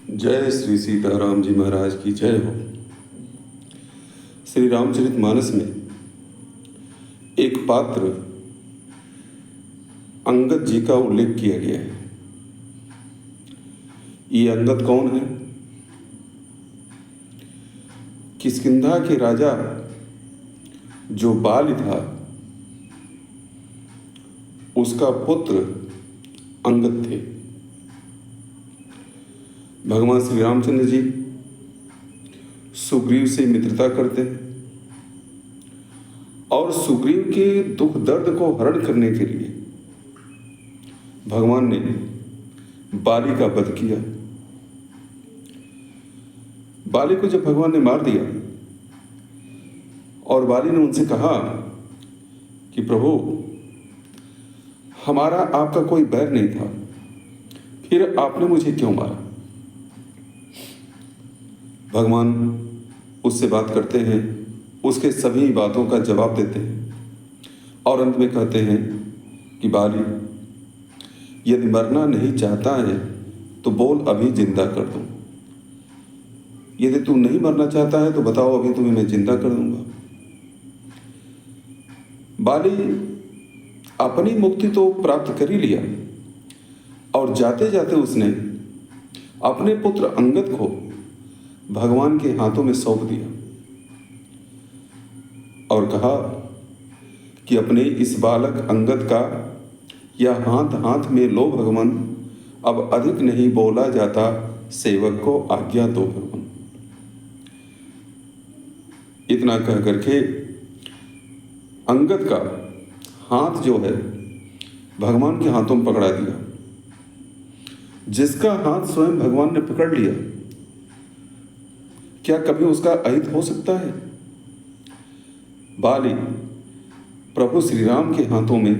जय श्री सीताराम जी महाराज की जय हो। श्री रामचरितमानस में एक पात्र अंगद जी का उल्लेख किया गया है। ये अंगद कौन है? किष्किंधा के राजा जो बाल था उसका पुत्र अंगद थे। भगवान श्री रामचंद्र जी सुग्रीव से मित्रता करते हैं और सुग्रीव के दुख दर्द को हरण करने के लिए भगवान ने बाली का वध किया। बाली को जब भगवान ने मार दिया और बाली ने उनसे कहा कि प्रभु, हमारा आपका कोई बैर नहीं था, फिर आपने मुझे क्यों मारा? भगवान उससे बात करते हैं, उसके सभी बातों का जवाब देते हैं और अंत में कहते हैं कि बाली, यदि मरना नहीं चाहता है तो बोल, अभी जिंदा कर दूं। यदि तू नहीं मरना चाहता है तो बताओ, अभी तुम्हें मैं जिंदा कर दूंगा। बाली अपनी मुक्ति तो प्राप्त कर ही लिया और जाते जाते उसने अपने पुत्र अंगद को भगवान के हाथों में सौंप दिया और कहा कि अपने इस बालक अंगद का या हाथ हाथ में लो भगवान, अब अधिक नहीं बोला जाता, सेवक को आज्ञा दो भगवान। इतना कह करके अंगद का हाथ जो है भगवान के हाथों में पकड़ा दिया। जिसका हाथ स्वयं भगवान ने पकड़ लिया, क्या कभी उसका अहित हो सकता है? बाली प्रभु श्री राम के हाथों में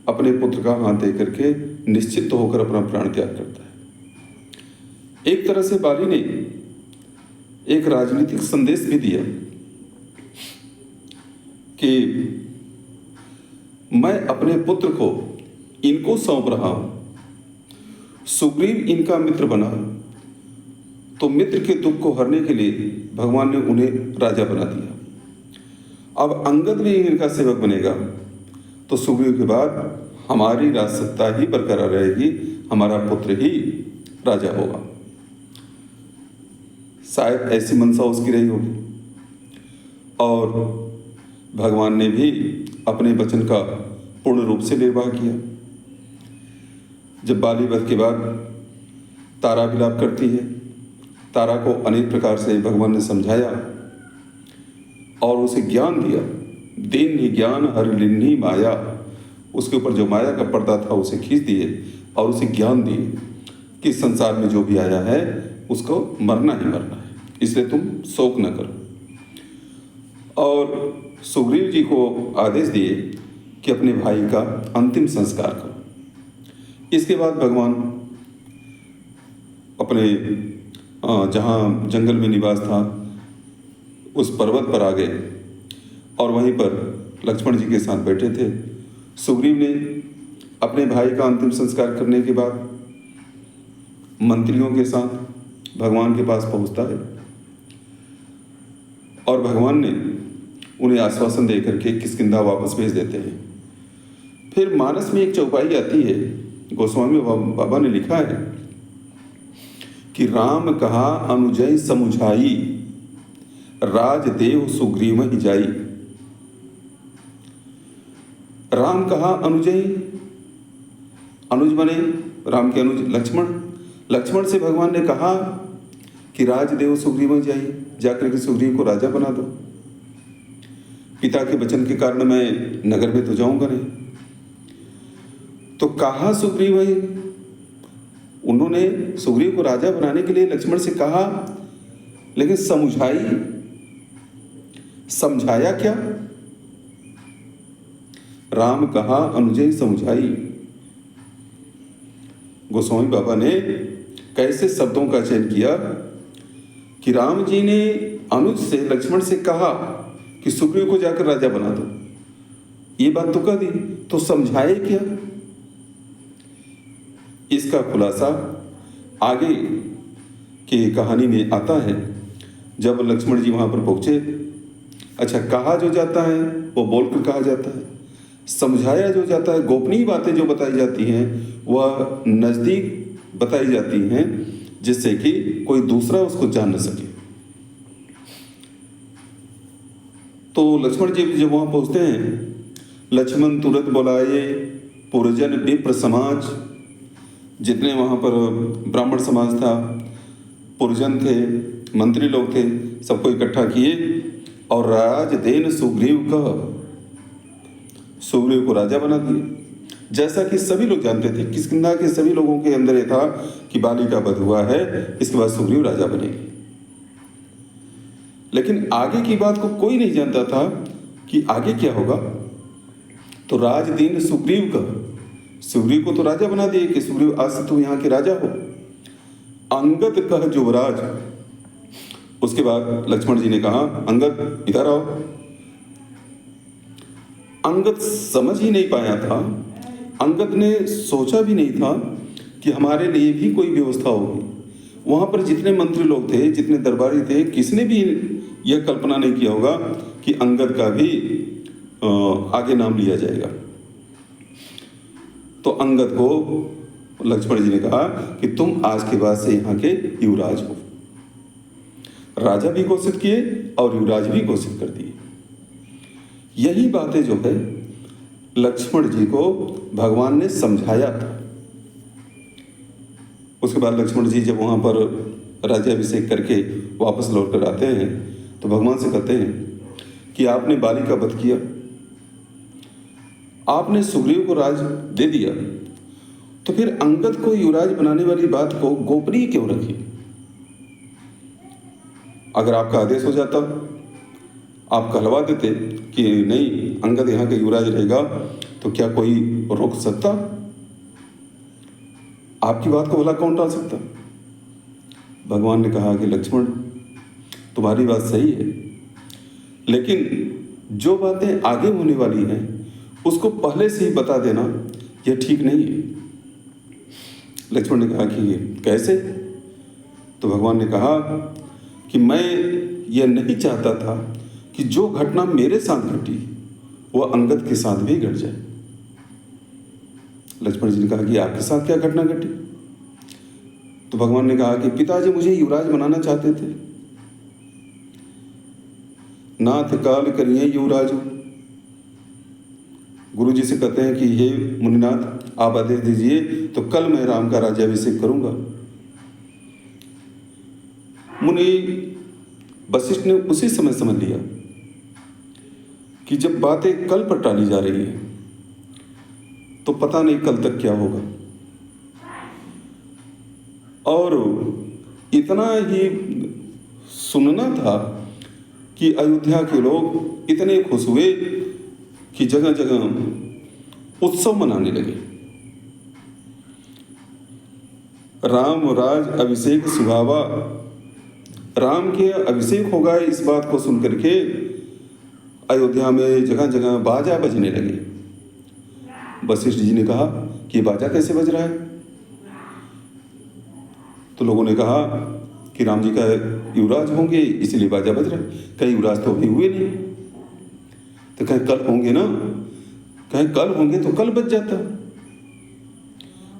अपने पुत्र का हाथ दे करके निश्चित होकर अपना प्राण त्याग करता है। एक तरह से बाली ने एक राजनीतिक संदेश भी दिया कि मैं अपने पुत्र को इनको सौंप रहा हूं, सुग्रीव इनका मित्र बना तो मित्र के दुख को हरने के लिए भगवान ने उन्हें राजा बना दिया। अब अंगद भी इनका सेवक बनेगा तो सुग्रीव के बाद हमारी राजसत्ता ही बरकरार रहेगी, हमारा पुत्र ही राजा होगा। शायद ऐसी मनसा उसकी रही होगी और भगवान ने भी अपने वचन का पूर्ण रूप से निर्वाह किया। जब बाली वध के बाद तारा विलाप करती है, तारा को अनेक प्रकार से भगवान ने समझाया और उसे ज्ञान दिया। दीन ही ज्ञान हर लिन्ही माया, उसके ऊपर जो माया का पर्दा था उसे खींच दिए और उसे ज्ञान दिए कि संसार में जो भी आया है उसको मरना ही मरना है, इसलिए तुम शोक न करो। और सुग्रीव जी को आदेश दिए कि अपने भाई का अंतिम संस्कार करो। इसके बाद भगवान अपने जहाँ जंगल में निवास था उस पर्वत पर आ गए और वहीं पर लक्ष्मण जी के साथ बैठे थे। सुग्रीव ने अपने भाई का अंतिम संस्कार करने के बाद मंत्रियों के साथ भगवान के पास पहुंचता है और भगवान ने उन्हें आश्वासन दे करके किष्किंधा वापस भेज देते हैं। फिर मानस में एक चौपाई आती है, गोस्वामी बाबा ने लिखा है कि राम कहा अनुजय समुझाई, राजदेव सुग्रीव ही जाई। राम कहा अनुजय, अनुज बने राम के अनुज लक्ष्मण। लक्ष्मण से भगवान ने कहा कि राजदेव सुग्रीव ही जाई, जाकर के सुग्रीव को राजा बना दो। पिता के वचन के कारण मैं नगर में तो जाऊंगा नहीं। तो कहा सुग्रीव है, उन्होंने सुग्रीव को राजा बनाने के लिए लक्ष्मण से कहा, लेकिन समझाया क्या? राम कहा अनुजय समझाई। गोस्वामी बाबा ने कैसे शब्दों का चयन किया कि राम जी ने अनुज से लक्ष्मण से कहा कि सुग्रीव को जाकर राजा बना दो। ये बात तो कह दी, तो समझाए क्या? इसका खुलासा आगे की कहानी में आता है, जब लक्ष्मण जी वहाँ पर पहुँचे, अच्छा कहा जो जाता है वो बोलकर कहा जाता है, समझाया जो जाता है, गोपनीय बातें जो बताई जाती हैं वह नज़दीक बताई जाती हैं, जिससे कि कोई दूसरा उसको जान न सके। तो लक्ष्मण जी जब वहाँ पहुँचते हैं, लक्ष्मण तुरंत बुलाए पुरजन विप्र समाज, जितने वहाँ पर ब्राह्मण समाज था, पुरजन थे, मंत्री लोग थे, सबको इकट्ठा किए और राज देन सुग्रीव सुग्रीव को राजा बना दिए। जैसा कि सभी लोग जानते थे, किष्किंधा के सभी लोगों के अंदर ये था कि बाली का वध हुआ है, इसके बाद सुग्रीव राजा बनेंगे। लेकिन आगे की बात को कोई नहीं जानता था कि आगे क्या होगा। तो राज दीन सुग्रीव को तो राजा बना दिए कि सुग्रीव आज से तुम यहाँ के राजा हो। अंगद कह युवराज, उसके बाद लक्ष्मण जी ने कहा अंगद इधर आओ। अंगद समझ ही नहीं पाया था, अंगद ने सोचा भी नहीं था कि हमारे लिए भी कोई व्यवस्था होगी। वहाँ पर जितने मंत्री लोग थे, जितने दरबारी थे, किसने भी यह कल्पना नहीं किया होगा कि अंगद का भी आगे नाम लिया जाएगा। तो अंगद को लक्ष्मण जी ने कहा कि तुम आज के बाद से यहाँ के युवराज हो। राजा भी घोषित किए और युवराज भी घोषित कर दिए। यही बातें जो है लक्ष्मण जी को भगवान ने समझाया था। उसके बाद लक्ष्मण जी जब वहाँ पर राज्याभिषेक करके वापस लौट कर आते हैं तो भगवान से कहते हैं कि आपने बाली का वध किया, आपने सुग्रीव को राज दे दिया, तो फिर अंगद को युवराज बनाने वाली बात को गोपनीय क्यों रखी? अगर आपका आदेश हो जाता, आप कहलवा देते कि नहीं अंगद यहाँ का युवराज रहेगा, तो क्या कोई रोक सकता? आपकी बात को भला कौन टाल सकता? भगवान ने कहा कि लक्ष्मण तुम्हारी बात सही है, लेकिन जो बातें आगे होने वाली हैं उसको पहले से ही बता देना यह ठीक नहीं है। लक्ष्मण ने कहा कि कैसे? तो भगवान ने कहा कि मैं यह नहीं चाहता था कि जो घटना मेरे साथ घटी वह अंगद के साथ भी घट जाए। लक्ष्मण जी ने कहा कि आपके साथ क्या घटना घटी? तो भगवान ने कहा कि पिताजी मुझे युवराज बनाना चाहते थे। नाथ काल करिए युवराज। गुरु जी से कहते हैं कि हे मुनिनाथ आप आदेश दीजिए तो कल मैं राम का राज्याभिषेक करूंगा। मुनि वशिष्ठ ने उसी समय समझ लिया कि जब बातें कल पर टाली जा रही है तो पता नहीं कल तक क्या होगा। और इतना ही सुनना था कि अयोध्या के लोग इतने खुश हुए कि जगह जगह उत्सव मनाने लगे। राम राज अभिषेक सुहावा, राम के अभिषेक होगा इस बात को सुनकर के अयोध्या में जगह जगह बाजा बजने लगे। वशिष्ठ जी ने कहा कि बाजा कैसे बज रहा है? तो लोगों ने कहा कि राम जी का युवराज होंगे इसलिए बाजा बज रहा है। कहीं युवराज तो अभी हुए नहीं, तो कहीं कल होंगे ना, कहीं कल होंगे तो कल बच जाता।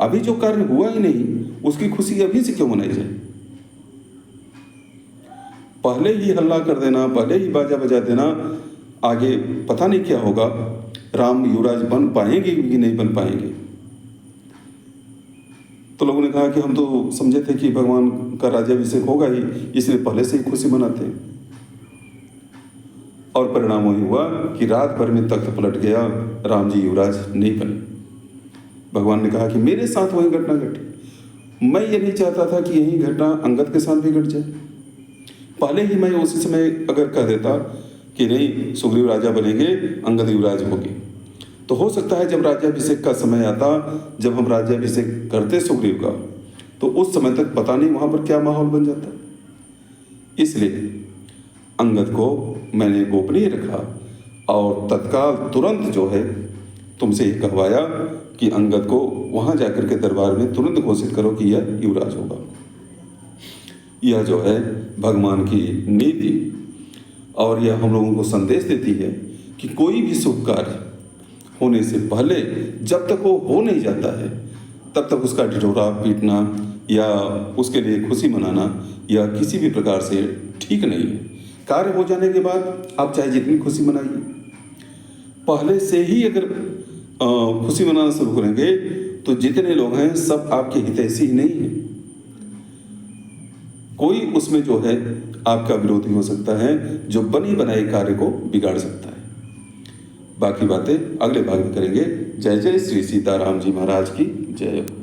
अभी जो कार्य हुआ ही नहीं उसकी खुशी अभी से क्यों मनाई जाए? पहले ही हल्ला कर देना, पहले ही बाजा बजा देना, आगे पता नहीं क्या होगा, राम युवराज बन पाएंगे कि नहीं बन पाएंगे। तो लोगों ने कहा कि हम तो समझे थे कि भगवान का राज्याभिषेक होगा ही, इसलिए पहले से ही खुशी मनाते हैं। और परिणाम वही हुआ कि रात भर में तख्त पलट गया, राम जी युवराज नहीं बने। भगवान ने कहा कि मेरे साथ वही घटना घटी। मैं ये नहीं चाहता था कि यही घटना अंगद के साथ भी घट जाए। पहले ही मैं उसी समय अगर कह देता कि नहीं सुग्रीव राजा बनेंगे, अंगद युवराज होंगे, तो हो सकता है जब राज्याभिषेक का समय आता, जब हम राज्याभिषेक करते सुग्रीव का, तो उस समय तक पता नहीं वहाँ पर क्या माहौल बन जाता। इसलिए अंगद को मैंने गोपनीय रखा और तत्काल तुरंत जो है तुमसे ये कहवाया कि अंगद को वहाँ जाकर के दरबार में तुरंत घोषित करो कि यह युवराज होगा। यह जो है भगवान की नीति, और यह हम लोगों को संदेश देती है कि कोई भी शुभ कार्य होने से पहले जब तक वो हो नहीं जाता है तब तक उसका ढिढोरा पीटना या उसके लिए खुशी मनाना या किसी भी प्रकार से ठीक नहीं है। कार्य हो जाने के बाद आप चाहे जितनी खुशी मनाइए, पहले से ही अगर खुशी मनाना शुरू करेंगे तो जितने लोग हैं सब आपके हितैषी ही नहीं है, कोई उसमें जो है आपका विरोधी हो सकता है जो बनी बनाई कार्य को बिगाड़ सकता है। बाकी बातें अगले भाग में करेंगे। जय जय श्री सीताराम जी महाराज की जय हो।